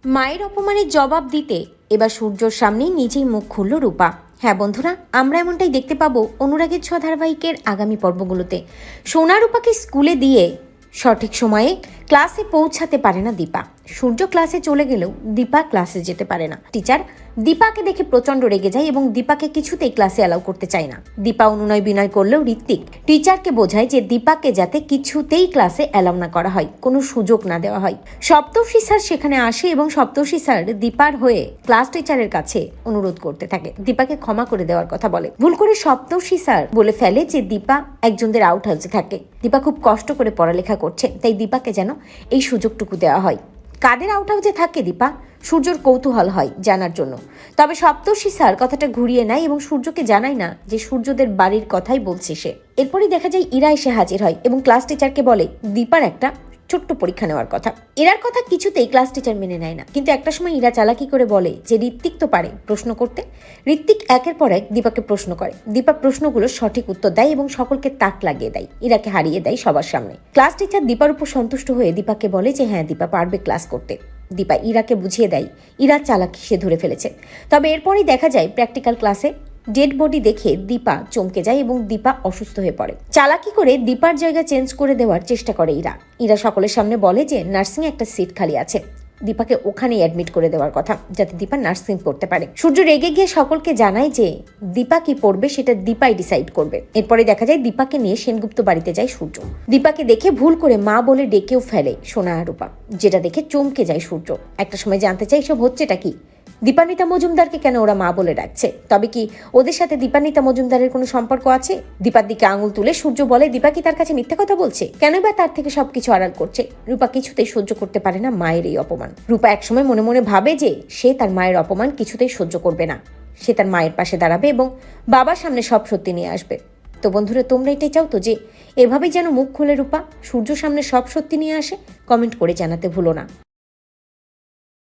মায়ের অপমানের জবাব দিতে এবার সূর্যর সামনেই নিজেই মুখ খুলল রূপা। হ্যাঁ বন্ধুরা, আমরা এমনটাই দেখতে পাবো অনুরাগের ছোঁয়া ধারাবাহিকের আগামী পর্বগুলোতে। সোনা রূপাকে স্কুলে দিয়ে সঠিক সময়ে ক্লাসে পৌঁছাতে পারে না দীপা। সূর্য ক্লাসে চলে গেলেও দীপা ক্লাসে যেতে পারে না। টিচার দীপাকে দেখে প্রচণ্ড রেগে যায় এবং দীপাকে কিছুতেই ক্লাসে অ্যালাউ করতে চায় না। দীপা অনুনয় বিনয় করলেও ঋত্বিক টিচারকে বোঝায় যে দীপাকে যাতে কিছুতেই ক্লাসে অ্যালাউ না করা হয়, কোনো সুযোগ না দেওয়া হয়। সপ্তর্ষি স্যার সেখানে আসে এবং সপ্তর্ষি স্যার দীপার হয়ে ক্লাস টিচারের কাছে অনুরোধ করতে থাকে, দীপাকে ক্ষমা করে দেওয়ার কথা বলে। ভুল করে সপ্তর্ষি স্যার বলে ফেলে যে দীপা একজনদের আউট হাউসে থাকে। দীপা খুব কষ্ট করে পড়ালেখা করছে, তাই দীপাকে যেন এই সুযোগটুকু দেওয়া হয়। কাদের আউট হাউসে থাকে দীপা? সূর্যর কৌতূহল হয় জানার জন্য। তবে সপ্তর্ষি স্যার কথাটা ঘুরিয়ে নেয় এবং সূর্যকে জানায় না যে সূর্যদের বাড়ির কথাই বলছে সে। এরপরই দেখা যায় ইরা এসে হাজির হয় এবং ক্লাস টিচারকে বলে দীপার একটা ছোট্ট পরীক্ষা নেওয়ার কথা। ইরার কথা কিছুতেই ক্লাস টিচার মেনে নেয় না, কিন্তু একটা সময় ইরা চালাকি করে বলে যে ঋত্বিক তো পারে প্রশ্ন করতে। ঋত্বিক একের পর এক দীপাকে প্রশ্ন করে। দীপা প্রশ্নগুলোর সঠিক উত্তর দেয় এবং সকলকে তাক লাগিয়ে দেয়, ইরাকে হারিয়ে দেয় সবার সামনে। ক্লাস টিচার দীপার উপর সন্তুষ্ট হয়ে দীপাকে বলে যে হ্যাঁ, দীপা পারবে ক্লাস করতে। দীপা ইরাকে বুঝিয়ে দেয় ইরার চালাকি সে ধরে ফেলেছে। তবে এরপরই দেখা যায় প্র্যাকটিক্যাল ক্লাসে ডেড বডি দেখে দীপা চমকে যায় এবং দীপা অসুস্থ হয়ে পড়ে। চালাকি করে দীপার জায়গা চেঞ্জ করে দেওয়ার চেষ্টা করে ইরা সকলের সামনে বলে যে নার্সিং একটা সিট খালি আছে, দীপাকে ওখানেই অ্যাডমিট করে দেওয়ার কথা যাতে দীপা নার্সিং পড়তে পারে। সূর্য রেগে গিয়ে সকলকে জানায় যে দীপা কি পড়বে সেটা দীপাই ডিসাইড করবে। এরপরে দেখা যায় দীপাকে নিয়ে সেনগুপ্ত বাড়িতে যায় সূর্য। দীপাকে দেখে ভুল করে মা বলে ডেকেও ফেলে সোনা আর রূপা, যেটা দেখে চমকে যায় সূর্য। একটা সময় জানতে চাই সব হচ্ছেটা কি, দীপান্বিতা মজুমদারকে কেন ওরা মা বলে ডাকছে? তবে কি ওদের সাথে দীপান্বিতা মজুমদারের কোনো সম্পর্ক আছে? দীপার দিকে আঙুল তুলে সূর্য বলে দীপা কি তার কাছে মিথ্যা কথা বলছে? কেন বা তার থেকে সবকিছু আড়াল করছে? রূপা কিছুতেই সহ্য করতে পারে না মায়ের এই অপমান। রূপা একসময় মনে মনে ভাবে যে সে তার মায়ের অপমান কিছুতেই সহ্য করবে না, সে তার মায়ের পাশে দাঁড়াবে এবং বাবার সামনে সব সত্যি নিয়ে আসবে। তো বন্ধুরা, তোমরা এটাই চাও তো যে এভাবেই যেন মুখ খুলে রূপা সূর্য সামনে সব সত্যি নিয়ে আসে? কমেন্ট করে জানাতে ভুলো না।